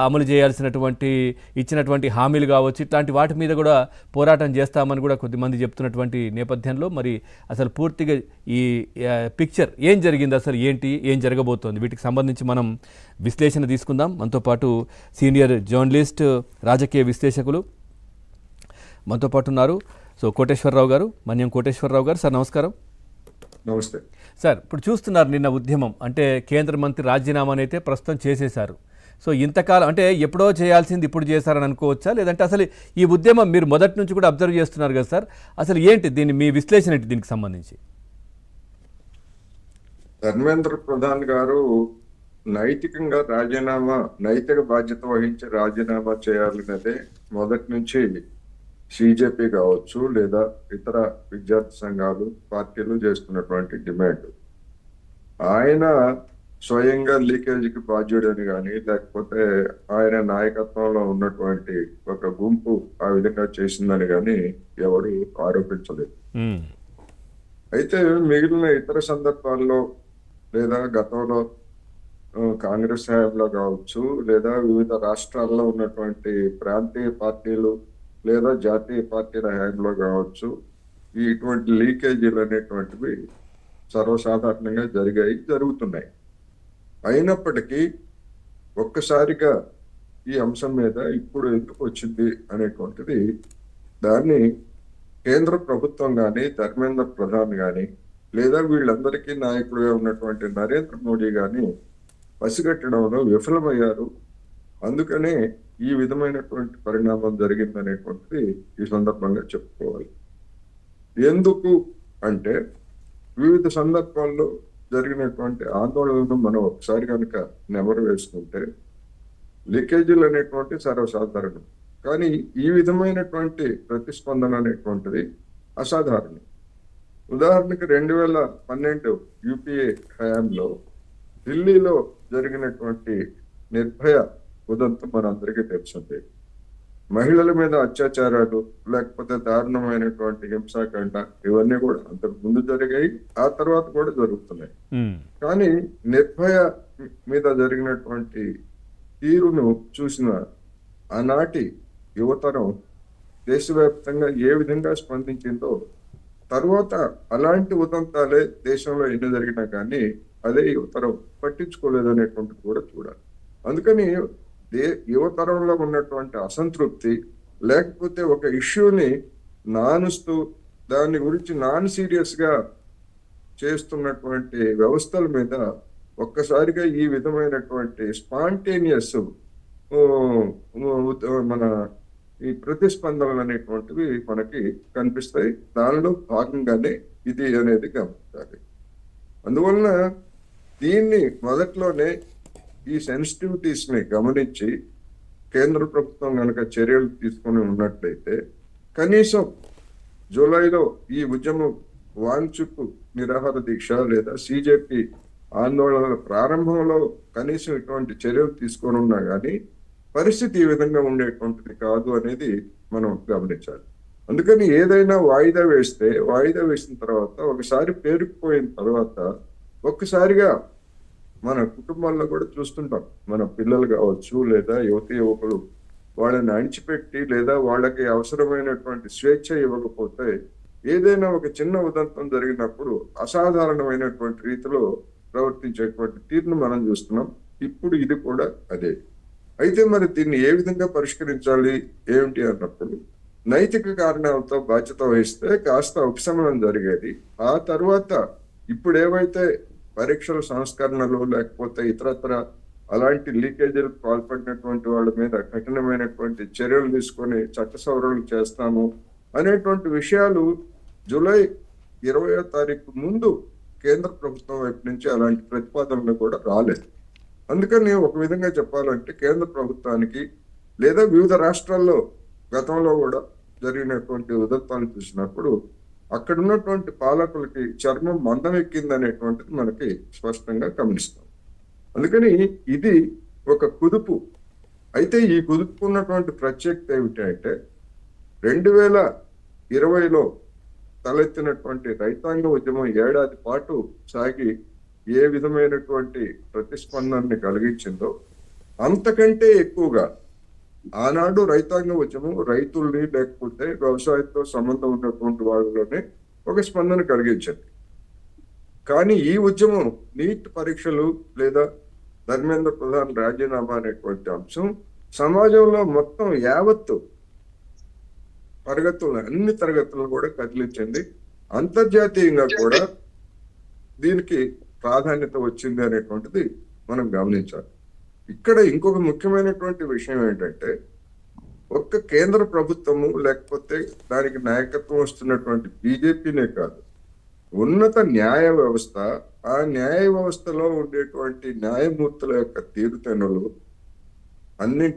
అమలు చేయాల్సినటువంటి ఇచ్చినటువంటి హామీలు కావచ్చు, ఇట్లాంటి వాటి మీద కూడా పోరాటం చేస్తామని కూడా కొద్దిమంది చెప్తున్నటువంటి నేపథ్యంలో మరి అసలు పూర్తిగా ఈ పిక్చర్ ఏం జరిగింది, అసలు ఏంటి, ఏం జరగబోతోంది, వీటికి సంబంధించి మనం విశ్లేషణ తీసుకుందాం. మనతో పాటు సీనియర్ జర్నలిస్ట్, రాజకీయ విశ్లేషకులు మనతో పాటు ఉన్నారు. సో కోటేశ్వరరావు గారు, మన్యం కోటేశ్వరరావు గారు. సార్ నమస్కారం. నమస్తే సార్. ఇప్పుడు చూస్తున్నారు నిన్న ఉద్యమం అంటే కేంద్ర మంత్రి రాజీనామాని అయితే ప్రస్తుతం చేసేశారు. సో ఇంతకాలం అంటే ఎప్పుడో చేయాల్సింది ఇప్పుడు చేశారని అనుకోవచ్చా, లేదంటే అసలు ఈ ఉద్యమం మీరు మొదటి నుంచి కూడా అబ్జర్వ్ చేస్తున్నారు కదా సార్, అసలు ఏంటి దీన్ని మీ విశ్లేషణ ఏంటి దీనికి సంబంధించి? ధర్మేంద్ర ప్రధాన్ గారు నైతికంగా నైతిక బాధ్యత వహించి రాజీనామా చేయాలన్నదే మొదటి నుంచి సిజెపి కావచ్చు లేదా ఇతర విద్యార్థి సంఘాలు, పార్టీలు చేస్తున్నటువంటి డిమాండ్. ఆయన స్వయంగా లీకేజీకి బాధ్యుడని కానీ, లేకపోతే ఆయన నాయకత్వంలో ఉన్నటువంటి ఒక గుంపు ఆ విధంగా చేసిందని కానీ ఎవరు ఆరోపించలేదు. అయితే మిగిలిన ఇతర సందర్భాల్లో లేదా గతంలో కాంగ్రెస్ హయాంలో కావచ్చు లేదా వివిధ రాష్ట్రాల్లో ఉన్నటువంటి ప్రాంతీయ పార్టీలు లేదా జాతీయ పార్టీల హయాంలో కావచ్చు, ఇటువంటి లీకేజీలు అనేటువంటివి సర్వసాధారణంగా జరుగుతున్నాయి. అయినప్పటికీ ఒక్కసారిగా ఈ అంశం మీద ఇప్పుడు ఎందుకు వచ్చింది అనేటువంటిది, దాన్ని కేంద్ర ప్రభుత్వం కానీ, ధర్మేంద్ర ప్రధాన్ కానీ, లేదా వీళ్ళందరికీ నాయకుడిగా ఉన్నటువంటి నరేంద్ర మోడీ కానీ పసిగట్టడంలో విఫలమయ్యారు. అందుకనే ఈ విధమైనటువంటి పరిణామం జరిగిందనేటువంటిది ఈ సందర్భంగా చెప్పుకోవాలి. ఎందుకు అంటే వివిధ సందర్భాల్లో జరిగినటువంటి ఆందోళనను మనం ఒకసారి కనుక నెమరు వేసుకుంటే లీకేజీలు అనేటువంటి సర్వసాధారణం. కానీ ఈ విధమైనటువంటి ప్రతిస్పందన అనేటువంటిది అసాధారణం. ఉదాహరణకి 2012 యూపీఏ హయాంలో ఢిల్లీలో జరిగినటువంటి నిర్భయ ఉదంతం మనందరికీ తెలిసిందే. మహిళల మీద అత్యాచారాలు లేకపోతే దారుణమైనటువంటి హింసాకాండ ఇవన్నీ కూడా అంతకు ముందు జరిగాయి, ఆ తర్వాత కూడా జరుగుతున్నాయి. కానీ నిర్భయ మీద జరిగినటువంటి తీరును చూసిన ఆనాటి యువతరం దేశవ్యాప్తంగా ఏ విధంగా స్పందించిందో, తర్వాత అలాంటి ఉదంతాలే దేశంలో ఎన్ని జరిగినా కానీ అదే యువతరం పట్టించుకోలేదనేటువంటిది కూడా చూడాలి. అందుకని యువతరంలో ఉన్నటువంటి అసంతృప్తి, లేకపోతే ఒక ఇష్యూని నానుస్తూ దాని గురించి నాన్ సీరియస్ గా చేస్తున్నటువంటి వ్యవస్థల మీద ఒక్కసారిగా ఈ విధమైనటువంటి స్పాంటేనియస్ మన ఈ ప్రతిస్పందనలు అనేటువంటివి మనకి కనిపిస్తాయి. దానిలో భాగంగానే ఇది అనేది గమనించాలి. అందువలన దీన్ని మొదట్లోనే ఈ సెన్సిటివిటీస్ ని గమనించి కేంద్ర ప్రభుత్వం కనుక చర్యలు తీసుకుని ఉన్నట్లయితే, కనీసం జూలైలో ఈ ఉద్యమం వాంఛిత నిరాహార దీక్ష లేదా సిజెపి ఆందోళనల ప్రారంభంలో కనీసం ఇటువంటి చర్యలు తీసుకొని ఉన్నా కానీ పరిస్థితి ఈ విధంగా ఉండేటువంటిది కాదు అనేది మనం గమనించాలి. అందుకని ఏదైనా వాయిదా వేసిన తర్వాత ఒకసారి పేరుకుపోయిన తర్వాత ఒక్కసారిగా మన కుటుంబాల్లో కూడా చూస్తుంటాం. మన పిల్లలు కావచ్చు లేదా యువతి యువకులు వాళ్ళని అణిచిపెట్టి లేదా వాళ్ళకి అవసరమైనటువంటి స్వేచ్ఛ ఇవ్వకపోతే, ఏదైనా ఒక చిన్న ఉదంతం జరిగినప్పుడు అసాధారణమైనటువంటి రీతిలో ప్రవర్తించేటువంటి తీరును మనం చూస్తున్నాం. ఇప్పుడు ఇది కూడా అదే. అయితే మరి దీన్ని ఏ విధంగా పరిష్కరించాలి ఏమిటి అన్నప్పుడు, నైతిక కారణాలతో బాధ్యత వహిస్తే కాస్త ఉపశమనం జరిగేది. ఆ తర్వాత ఇప్పుడు ఏవైతే పరీక్షల సంస్కరణలు లేకపోతే ఇతరత్ర అలాంటి లీకేజీలకు పాల్పడినటువంటి వాళ్ళ మీద కఠినమైనటువంటి చర్యలు తీసుకొని చట్ట సవరణలు చేస్తాము అనేటువంటి విషయాలు జూలై 20వ తారీఖు ముందు కేంద్ర ప్రభుత్వం వైపు నుంచి అలాంటి ప్రతిపాదనలు కూడా రాలేదు. అందుకని ఒక విధంగా చెప్పాలంటే కేంద్ర ప్రభుత్వానికి లేదా వివిధ రాష్ట్రాల్లో గతంలో కూడా జరిగినటువంటి ఉదంతాలు చూసినప్పుడు అక్కడ ఉన్నటువంటి పాలకులకి చర్మం మందం ఎక్కిందనేటువంటిది మనకి స్పష్టంగా గమనిస్తాం. అందుకని ఇది ఒక కుదుపు. అయితే ఈ కుదుపు ఉన్నటువంటి ప్రత్యేకత ఏమిటి అంటే, 2020లో తలెత్తినటువంటి రైతాంగ ఉద్యమం ఏడాది పాటు సాగి ఏ విధమైనటువంటి ప్రతిస్పందనని కలిగించిందో, అంతకంటే ఎక్కువగా ఆనాడు రైతాంగ ఉద్యమం రైతుల్ని లేకపోతే వ్యవసాయంతో సంబంధం ఉన్నటువంటి వాళ్ళలోనే ఒక స్పందన కలిగించింది. కానీ ఈ ఉద్యమం నీట్ పరీక్షలు లేదా ధర్మేంద్ర ప్రధాన్ రాజీనామా అనేటువంటి అంశం సమాజంలో మొత్తం యావత్తు అన్ని తరగతులను కూడా కదిలించింది. అంతర్జాతీయంగా కూడా దీనికి ప్రాధాన్యత వచ్చింది అనేటువంటిది మనం గమనించాలి. ఇక్కడ ఇంకొక ముఖ్యమైనటువంటి విషయం ఏంటంటే, ఒక్క కేంద్ర ప్రభుత్వము లేకపోతే దానికి నాయకత్వం వస్తున్నటువంటి బీజేపీనే కాదు, ఉన్నత న్యాయ వ్యవస్థ, ఆ న్యాయ వ్యవస్థలో ఉండేటువంటి న్యాయమూర్తుల యొక్క తీరుతెన్నులు అన్ని